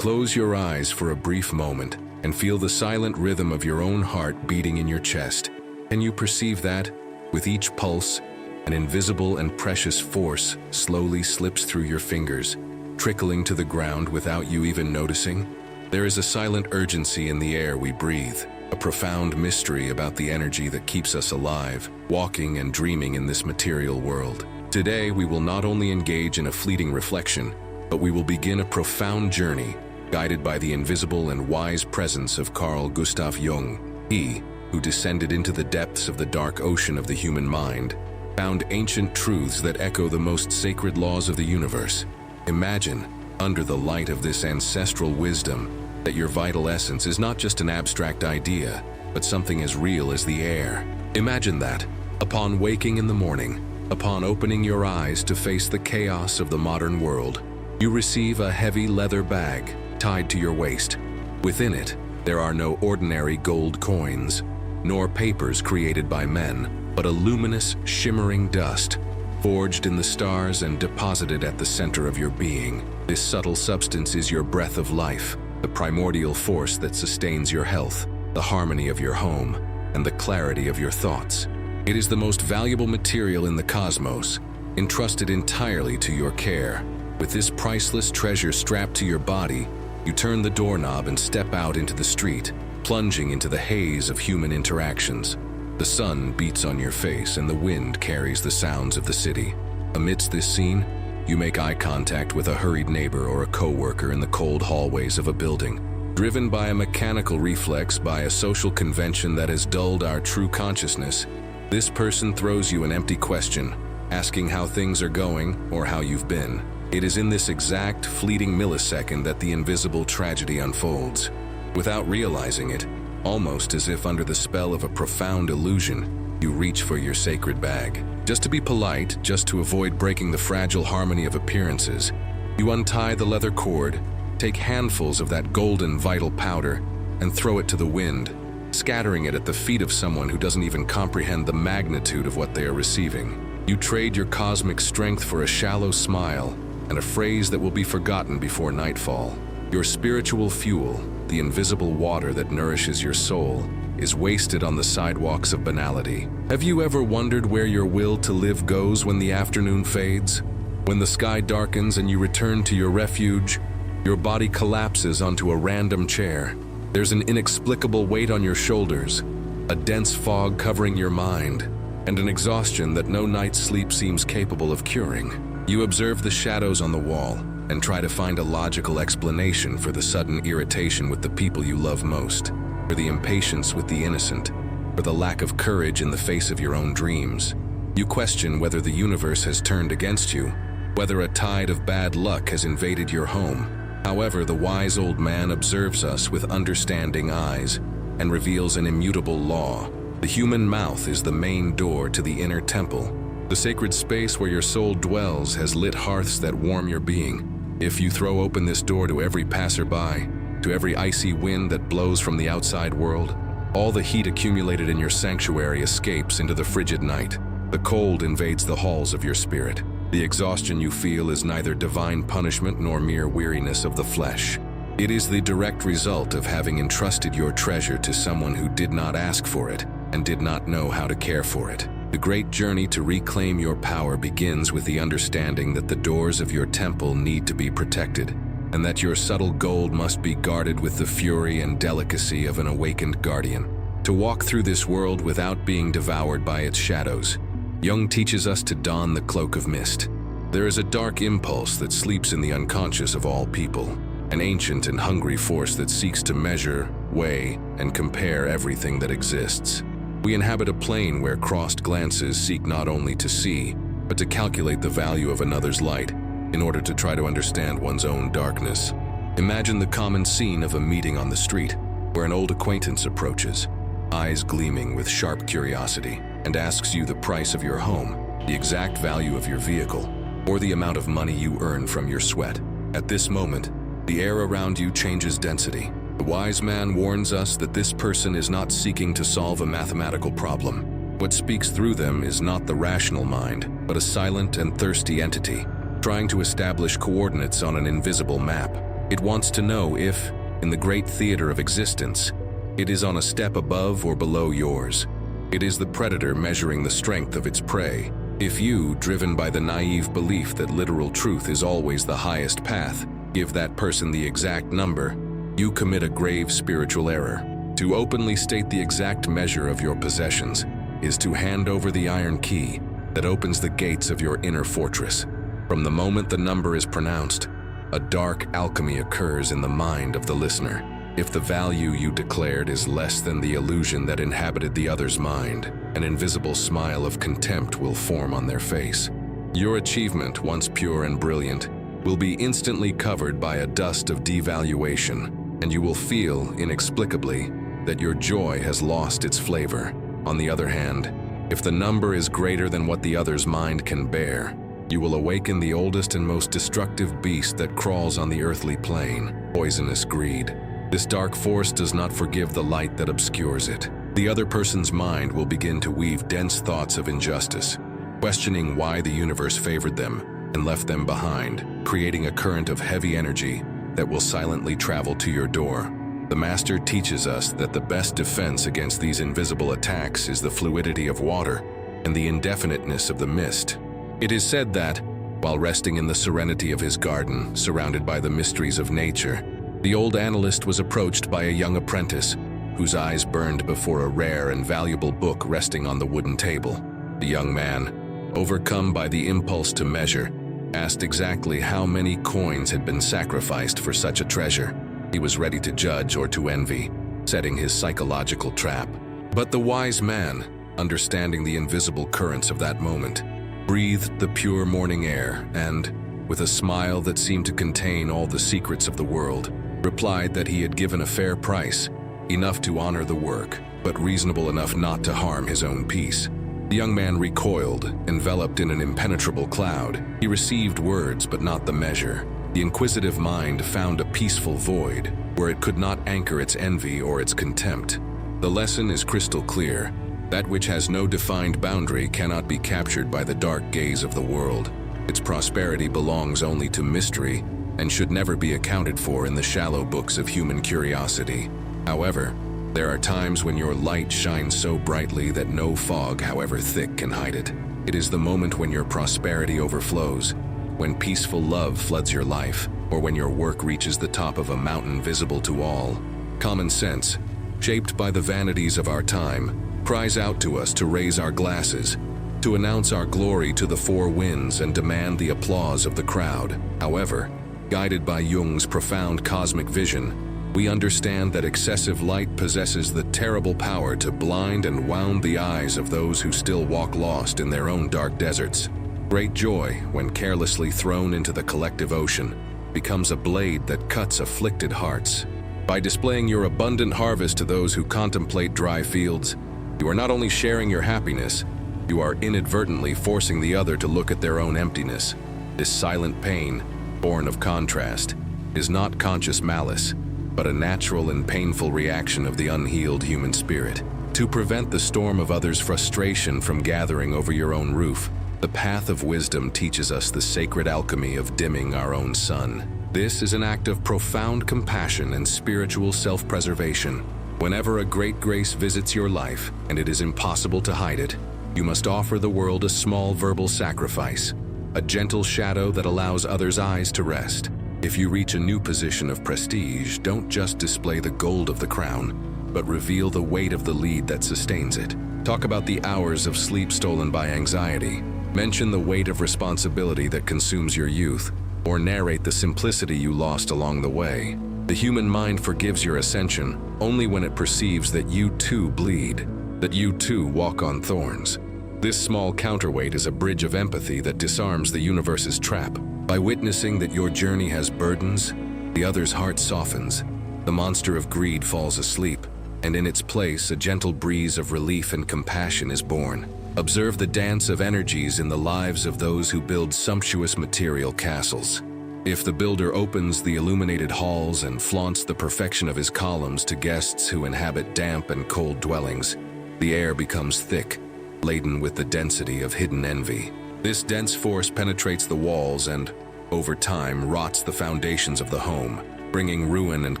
Close your eyes for a brief moment and feel the silent rhythm of your own heart beating in your chest. Can you perceive that? With each pulse, an invisible and precious force slowly slips through your fingers, trickling to the ground without you even noticing. There is a silent urgency in the air we breathe, a profound mystery about the energy that keeps us alive, walking and dreaming in this material world. Today, we will not only engage in a fleeting reflection, but we will begin a profound journey, guided by the invisible and wise presence of Carl Jung. He, who descended into the depths of the dark ocean of the human mind, found ancient truths that echo the most sacred laws of the universe. Imagine, under the light of this ancestral wisdom, that your vital essence is not just an abstract idea, but something as real as the air. Imagine that, upon waking in the morning, upon opening your eyes to face the chaos of the modern world, you receive a heavy leather bag tied to your waist. Within it, there are no ordinary gold coins, nor papers created by men, but a luminous, shimmering dust, forged in the stars and deposited at the center of your being. This subtle substance is your breath of life, the primordial force that sustains your health, the harmony of your home, and the clarity of your thoughts. It is the most valuable material in the cosmos, entrusted entirely to your care. With this priceless treasure strapped to your body, you turn the doorknob and step out into the street, plunging into the haze of human interactions. The sun beats on your face and the wind carries the sounds of the city. Amidst this scene, you make eye contact with a hurried neighbor or a co-worker in the cold hallways of a building. Driven by a mechanical reflex, by a social convention that has dulled our true consciousness, this person throws you an empty question, asking how things are going or how you've been. It is in this exact, fleeting millisecond that the invisible tragedy unfolds. Without realizing it, almost as if under the spell of a profound illusion, you reach for your sacred bag. Just to be polite, just to avoid breaking the fragile harmony of appearances, you untie the leather cord, take handfuls of that golden vital powder, and throw it to the wind, scattering it at the feet of someone who doesn't even comprehend the magnitude of what they are receiving. You trade your cosmic strength for a shallow smile and a phrase that will be forgotten before nightfall. Your spiritual fuel, the invisible water that nourishes your soul, is wasted on the sidewalks of banality. Have you ever wondered where your will to live goes when the afternoon fades? When the sky darkens and you return to your refuge, your body collapses onto a random chair. There's an inexplicable weight on your shoulders, a dense fog covering your mind, and an exhaustion that no night's sleep seems capable of curing. You observe the shadows on the wall and try to find a logical explanation for the sudden irritation with the people you love most, for the impatience with the innocent, for the lack of courage in the face of your own dreams. You question whether the universe has turned against you, whether a tide of bad luck has invaded your home. However, the wise old man observes us with understanding eyes and reveals an immutable law. The human mouth is the main door to the inner temple. The sacred space where your soul dwells has lit hearths that warm your being. If you throw open this door to every passerby, to every icy wind that blows from the outside world, all the heat accumulated in your sanctuary escapes into the frigid night. The cold invades the halls of your spirit. The exhaustion you feel is neither divine punishment nor mere weariness of the flesh. It is the direct result of having entrusted your treasure to someone who did not ask for it and did not know how to care for it. The great journey to reclaim your power begins with the understanding that the doors of your temple need to be protected, and that your subtle gold must be guarded with the fury and delicacy of an awakened guardian. To walk through this world without being devoured by its shadows, Jung teaches us to don the cloak of mist. There is a dark impulse that sleeps in the unconscious of all people, an ancient and hungry force that seeks to measure, weigh, and compare everything that exists. We inhabit a plane where crossed glances seek not only to see, but to calculate the value of another's light in order to try to understand one's own darkness. Imagine the common scene of a meeting on the street, where an old acquaintance approaches, eyes gleaming with sharp curiosity, and asks you the price of your home, the exact value of your vehicle, or the amount of money you earn from your sweat. At this moment, the air around you changes density. The wise man warns us that this person is not seeking to solve a mathematical problem. What speaks through them is not the rational mind, but a silent and thirsty entity, trying to establish coordinates on an invisible map. It wants to know if, in the great theater of existence, it is on a step above or below yours. It is the predator measuring the strength of its prey. If you, driven by the naive belief that literal truth is always the highest path, give that person the exact number, you commit a grave spiritual error. To openly state the exact measure of your possessions is to hand over the iron key that opens the gates of your inner fortress. From the moment the number is pronounced, a dark alchemy occurs in the mind of the listener. If the value you declared is less than the illusion that inhabited the other's mind, an invisible smile of contempt will form on their face. Your achievement, once pure and brilliant, will be instantly covered by a dust of devaluation, and you will feel, inexplicably, that your joy has lost its flavor. On the other hand, if the number is greater than what the other's mind can bear, you will awaken the oldest and most destructive beast that crawls on the earthly plane, poisonous greed. This dark force does not forgive the light that obscures it. The other person's mind will begin to weave dense thoughts of injustice, questioning why the universe favored them and left them behind, creating a current of heavy energy that will silently travel to your door. The Master teaches us that the best defense against these invisible attacks is the fluidity of water and the indefiniteness of the mist. It is said that, while resting in the serenity of his garden, surrounded by the mysteries of nature, the old analyst was approached by a young apprentice whose eyes burned before a rare and valuable book resting on the wooden table. The young man, overcome by the impulse to measure, asked exactly how many coins had been sacrificed for such a treasure. He was ready to judge or to envy, setting his psychological trap. But the wise man, understanding the invisible currents of that moment, breathed the pure morning air and, with a smile that seemed to contain all the secrets of the world, replied that he had given a fair price, enough to honor the work, but reasonable enough not to harm his own peace. The young man recoiled, enveloped in an impenetrable cloud. He received words, but not the measure. The inquisitive mind found a peaceful void, where it could not anchor its envy or its contempt. The lesson is crystal clear. That which has no defined boundary cannot be captured by the dark gaze of the world. Its prosperity belongs only to mystery and should never be accounted for in the shallow books of human curiosity. However, there are times when your light shines so brightly that no fog, however thick, can hide it. It is the moment when your prosperity overflows, when peaceful love floods your life, or when your work reaches the top of a mountain visible to all. Common sense, shaped by the vanities of our time, cries out to us to raise our glasses, to announce our glory to the four winds and demand the applause of the crowd. However, guided by Jung's profound cosmic vision, we understand that excessive light possesses the terrible power to blind and wound the eyes of those who still walk lost in their own dark deserts. Great joy, when carelessly thrown into the collective ocean, becomes a blade that cuts afflicted hearts. By displaying your abundant harvest to those who contemplate dry fields, you are not only sharing your happiness, you are inadvertently forcing the other to look at their own emptiness. This silent pain, born of contrast, is not conscious malice, but a natural and painful reaction of the unhealed human spirit. To prevent the storm of others' frustration from gathering over your own roof, the path of wisdom teaches us the sacred alchemy of dimming our own sun. This is an act of profound compassion and spiritual self-preservation. Whenever a great grace visits your life, and it is impossible to hide it, you must offer the world a small verbal sacrifice, a gentle shadow that allows others' eyes to rest. If you reach a new position of prestige, don't just display the gold of the crown, but reveal the weight of the lead that sustains it. Talk about the hours of sleep stolen by anxiety. Mention the weight of responsibility that consumes your youth, or narrate the simplicity you lost along the way. The human mind forgives your ascension only when it perceives that you too bleed, that you too walk on thorns. This small counterweight is a bridge of empathy that disarms the universe's trap. By witnessing that your journey has burdens, the other's heart softens, the monster of greed falls asleep, and in its place a gentle breeze of relief and compassion is born. Observe the dance of energies in the lives of those who build sumptuous material castles. If the builder opens the illuminated halls and flaunts the perfection of his columns to guests who inhabit damp and cold dwellings, the air becomes thick, laden with the density of hidden envy. This dense force penetrates the walls and, over time, rots the foundations of the home, bringing ruin and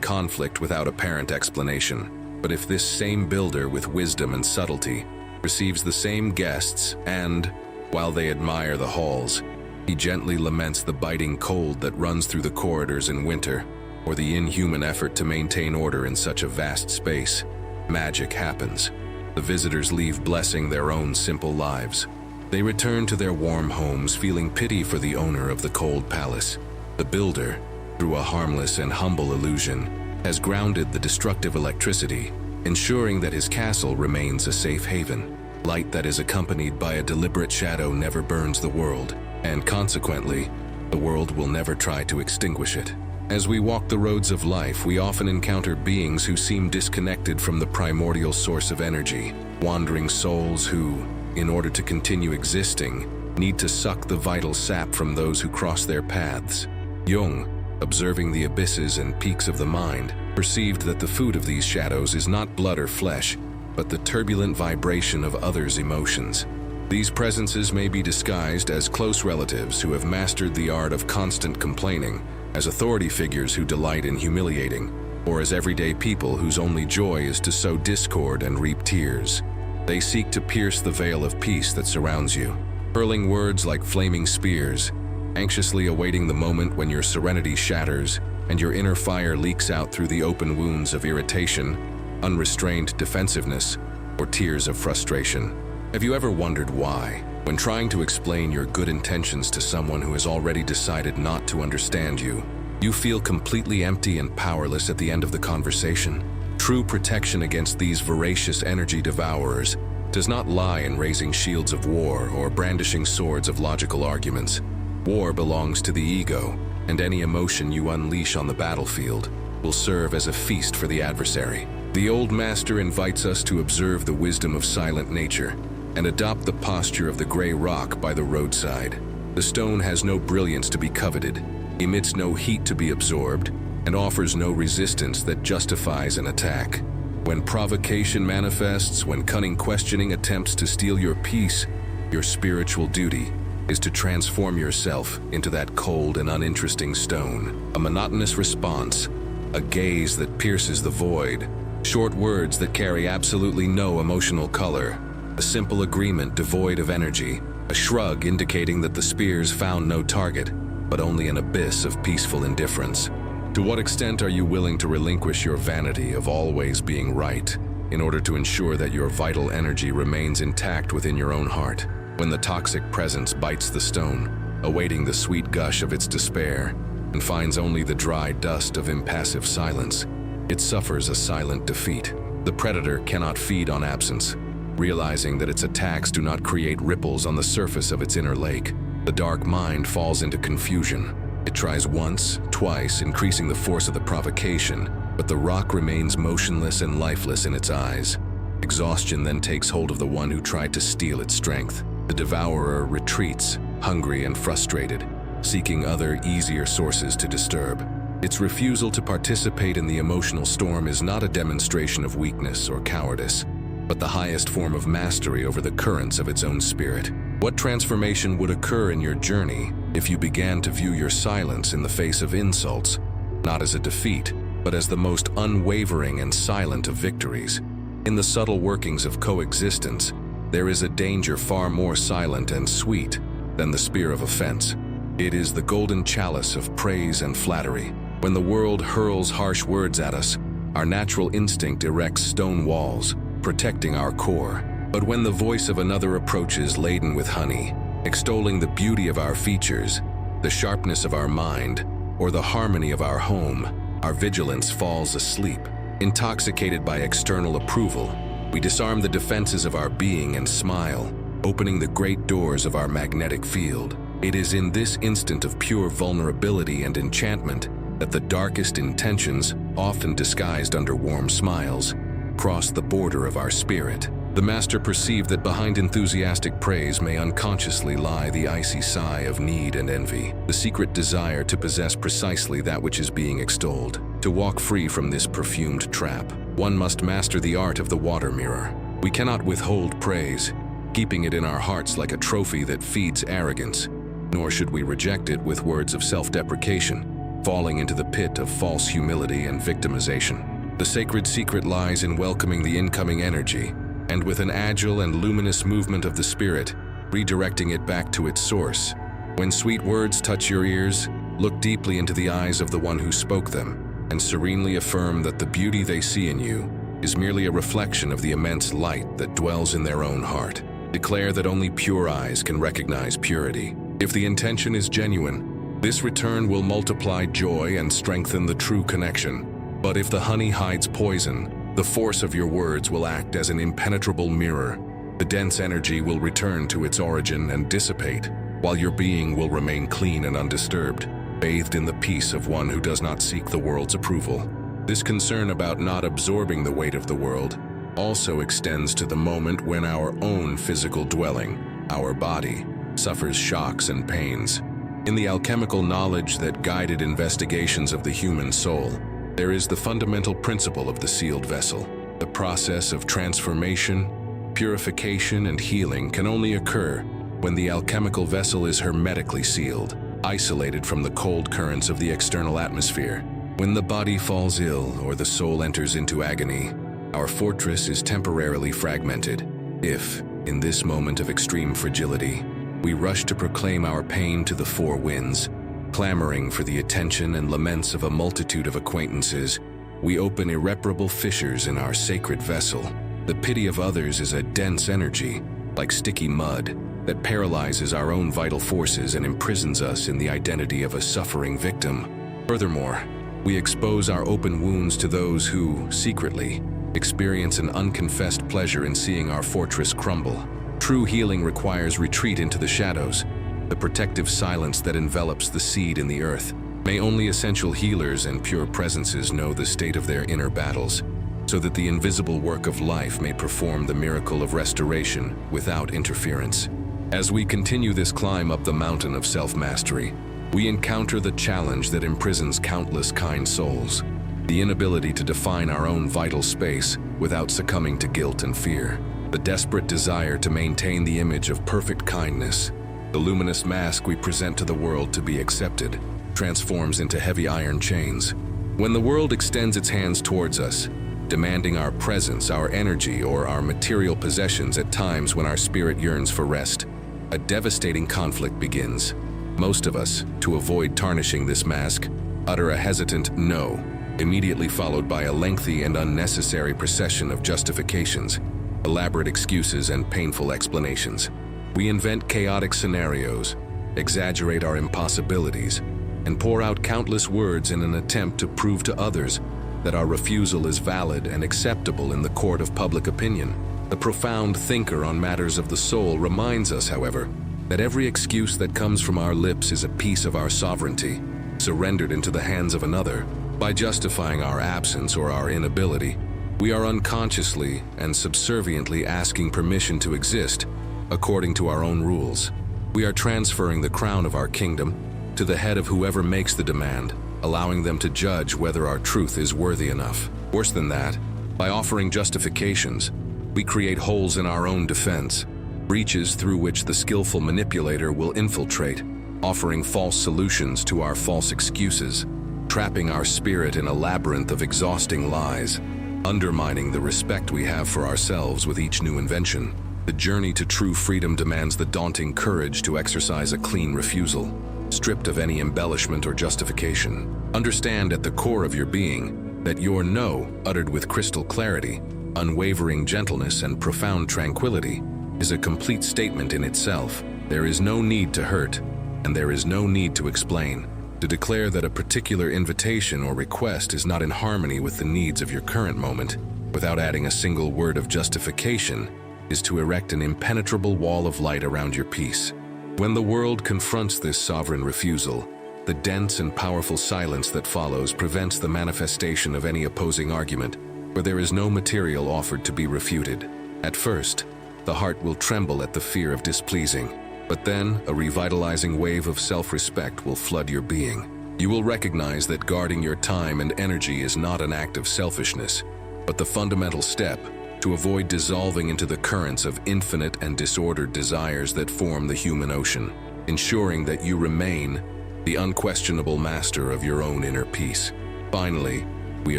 conflict without apparent explanation. But if this same builder with wisdom and subtlety receives the same guests and, while they admire the halls, he gently laments the biting cold that runs through the corridors in winter, or the inhuman effort to maintain order in such a vast space, magic happens. The visitors leave blessing their own simple lives. They return to their warm homes feeling pity for the owner of the cold palace. The builder, through a harmless and humble illusion, has grounded the destructive electricity, ensuring that his castle remains a safe haven. Light that is accompanied by a deliberate shadow never burns the world, and consequently, the world will never try to extinguish it. As we walk the roads of life, we often encounter beings who seem disconnected from the primordial source of energy, wandering souls who, in order to continue existing, need to suck the vital sap from those who cross their paths. Jung, observing the abysses and peaks of the mind, perceived that the food of these shadows is not blood or flesh, but the turbulent vibration of others' emotions. These presences may be disguised as close relatives who have mastered the art of constant complaining, as authority figures who delight in humiliating, or as everyday people whose only joy is to sow discord and reap tears. They seek to pierce the veil of peace that surrounds you, hurling words like flaming spears, anxiously awaiting the moment when your serenity shatters and your inner fire leaks out through the open wounds of irritation, unrestrained defensiveness, or tears of frustration. Have you ever wondered why, when trying to explain your good intentions to someone who has already decided not to understand you, you feel completely empty and powerless at the end of the conversation? True protection against these voracious energy devourers does not lie in raising shields of war or brandishing swords of logical arguments. War belongs to the ego, and any emotion you unleash on the battlefield will serve as a feast for the adversary. The old master invites us to observe the wisdom of silent nature and adopt the posture of the gray rock by the roadside. The stone has no brilliance to be coveted, emits no heat to be absorbed, and offers no resistance that justifies an attack. When provocation manifests, when cunning questioning attempts to steal your peace, your spiritual duty is to transform yourself into that cold and uninteresting stone. A monotonous response, a gaze that pierces the void, short words that carry absolutely no emotional color, a simple agreement devoid of energy, a shrug indicating that the spears found no target, but only an abyss of peaceful indifference. To what extent are you willing to relinquish your vanity of always being right in order to ensure that your vital energy remains intact within your own heart? When the toxic presence bites the stone, awaiting the sweet gush of its despair, and finds only the dry dust of impassive silence, it suffers a silent defeat. The predator cannot feed on absence. Realizing that its attacks do not create ripples on the surface of its inner lake, the dark mind falls into confusion. It tries once, twice, increasing the force of the provocation, but the rock remains motionless and lifeless in its eyes. Exhaustion then takes hold of the one who tried to steal its strength. The devourer retreats, hungry and frustrated, seeking other, easier sources to disturb. Its refusal to participate in the emotional storm is not a demonstration of weakness or cowardice, but the highest form of mastery over the currents of its own spirit. What transformation would occur in your journey if you began to view your silence in the face of insults, not as a defeat, but as the most unwavering and silent of victories? In the subtle workings of coexistence, there is a danger far more silent and sweet than the spear of offense. It is the golden chalice of praise and flattery. When the world hurls harsh words at us, our natural instinct erects stone walls, protecting our core. But when the voice of another approaches laden with honey, extolling the beauty of our features, the sharpness of our mind, or the harmony of our home, our vigilance falls asleep. Intoxicated by external approval, we disarm the defenses of our being and smile, opening the great doors of our magnetic field. It is in this instant of pure vulnerability and enchantment that the darkest intentions, often disguised under warm smiles, cross the border of our spirit. The master perceived that behind enthusiastic praise may unconsciously lie the icy sigh of need and envy, the secret desire to possess precisely that which is being extolled. To walk free from this perfumed trap, one must master the art of the water mirror. We cannot withhold praise, keeping it in our hearts like a trophy that feeds arrogance, nor should we reject it with words of self-deprecation. falling into the pit of false humility and victimization. The sacred secret lies in welcoming the incoming energy, and with an agile and luminous movement of the spirit, redirecting it back to its source. When sweet words touch your ears, look deeply into the eyes of the one who spoke them, and serenely affirm that the beauty they see in you is merely a reflection of the immense light that dwells in their own heart. Declare that only pure eyes can recognize purity. If the intention is genuine, this return will multiply joy and strengthen the true connection. But if the honey hides poison, the force of your words will act as an impenetrable mirror. The dense energy will return to its origin and dissipate, while your being will remain clean and undisturbed, bathed in the peace of one who does not seek the world's approval. This concern about not absorbing the weight of the world also extends to the moment when our own physical dwelling, our body, suffers shocks and pains. In the alchemical knowledge that guided investigations of the human soul, there is the fundamental principle of the sealed vessel. The process of transformation, purification, and healing can only occur when the alchemical vessel is hermetically sealed, isolated from the cold currents of the external atmosphere. When the body falls ill or the soul enters into agony, our fortress is temporarily fragmented. If, in this moment of extreme fragility, we rush to proclaim our pain to the four winds, clamoring for the attention and laments of a multitude of acquaintances, we open irreparable fissures in our sacred vessel. The pity of others is a dense energy, like sticky mud, that paralyzes our own vital forces and imprisons us in the identity of a suffering victim. Furthermore, we expose our open wounds to those who, secretly, experience an unconfessed pleasure in seeing our fortress crumble. True healing requires retreat into the shadows, the protective silence that envelops the seed in the earth. May only essential healers and pure presences know the state of their inner battles, so that the invisible work of life may perform the miracle of restoration without interference. As we continue this climb up the mountain of self-mastery, we encounter the challenge that imprisons countless kind souls, the inability to define our own vital space without succumbing to guilt and fear, the desperate desire to maintain the image of perfect kindness. The luminous mask we present to the world to be accepted transforms into heavy iron chains. When the world extends its hands towards us, demanding our presence, our energy, or our material possessions at times when our spirit yearns for rest, a devastating conflict begins. Most of us, to avoid tarnishing this mask, utter a hesitant no, immediately followed by a lengthy and unnecessary procession of justifications, elaborate excuses, and painful explanations. We invent chaotic scenarios, exaggerate our impossibilities, and pour out countless words in an attempt to prove to others that our refusal is valid and acceptable in the court of public opinion. The profound thinker on matters of the soul reminds us, however, that every excuse that comes from our lips is a piece of our sovereignty, surrendered into the hands of another. By justifying our absence or our inability, we are unconsciously and subserviently asking permission to exist according to our own rules. We are transferring the crown of our kingdom to the head of whoever makes the demand, allowing them to judge whether our truth is worthy enough. Worse than that, by offering justifications, we create holes in our own defense, breaches through which the skillful manipulator will infiltrate, offering false solutions to our false excuses, trapping our spirit in a labyrinth of exhausting lies, undermining the respect we have for ourselves with each new invention. The journey to true freedom demands the daunting courage to exercise a clean refusal, stripped of any embellishment or justification. Understand at the core of your being that your no, uttered with crystal clarity, unwavering gentleness, and profound tranquility, is a complete statement in itself. There is no need to hurt, and there is no need to explain. To declare that a particular invitation or request is not in harmony with the needs of your current moment, without adding a single word of justification, is to erect an impenetrable wall of light around your peace. When the world confronts this sovereign refusal, the dense and powerful silence that follows prevents the manifestation of any opposing argument, for there is no material offered to be refuted. At first, the heart will tremble at the fear of displeasing, but then a revitalizing wave of self-respect will flood your being. You will recognize that guarding your time and energy is not an act of selfishness, but the fundamental step to avoid dissolving into the currents of infinite and disordered desires that form the human ocean, ensuring that you remain the unquestionable master of your own inner peace. Finally, we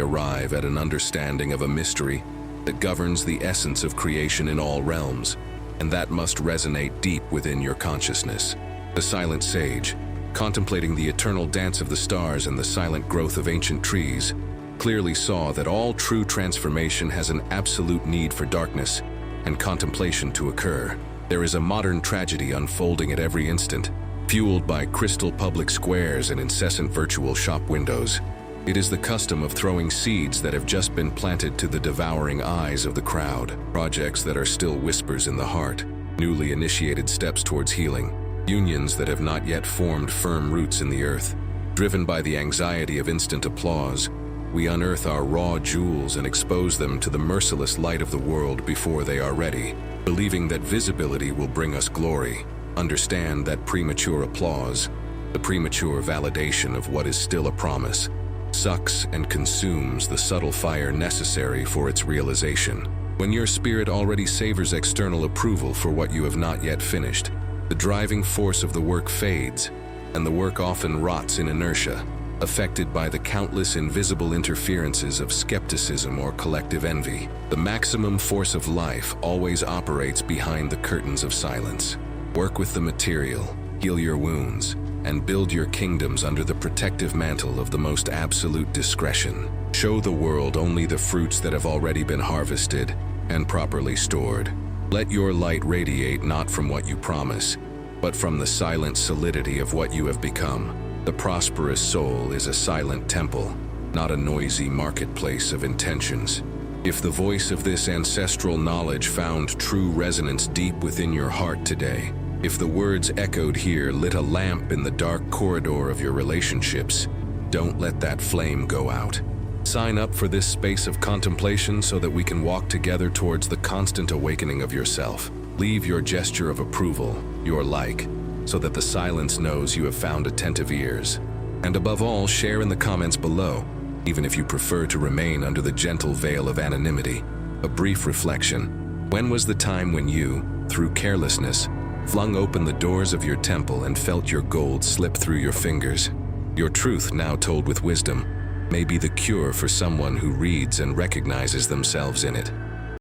arrive at an understanding of a mystery that governs the essence of creation in all realms, and that must resonate deep within your consciousness. The silent sage, contemplating the eternal dance of the stars and the silent growth of ancient trees, clearly saw that all true transformation has an absolute need for darkness and contemplation to occur. There is a modern tragedy unfolding at every instant, fueled by crystal public squares and incessant virtual shop windows. It is the custom of throwing seeds that have just been planted to the devouring eyes of the crowd, projects that are still whispers in the heart, newly initiated steps towards healing, unions that have not yet formed firm roots in the earth. Driven by the anxiety of instant applause, we unearth our raw jewels and expose them to the merciless light of the world before they are ready. Believing that visibility will bring us glory, understand that premature applause, the premature validation of what is still a promise, sucks and consumes the subtle fire necessary for its realization. When your spirit already savors external approval for what you have not yet finished, the driving force of the work fades, and the work often rots in inertia, affected by the countless invisible interferences of skepticism or collective envy. The maximum force of life always operates behind the curtains of silence. Work with the material, heal your wounds, and build your kingdoms under the protective mantle of the most absolute discretion. Show the world only the fruits that have already been harvested and properly stored. Let your light radiate not from what you promise, but from the silent solidity of what you have become. The prosperous soul is a silent temple, not a noisy marketplace of intentions. If the voice of this ancestral knowledge found true resonance deep within your heart today, if the words echoed here lit a lamp in the dark corridor of your relationships, don't let that flame go out. Sign up for this space of contemplation so that we can walk together towards the constant awakening of yourself. Leave your gesture of approval, your like, so that the silence knows you have found attentive ears. And above all, share in the comments below, even if you prefer to remain under the gentle veil of anonymity. A brief reflection. When was the time when you, through carelessness, flung open the doors of your temple and felt your gold slip through your fingers? Your truth, now told with wisdom, may be the cure for someone who reads and recognizes themselves in it.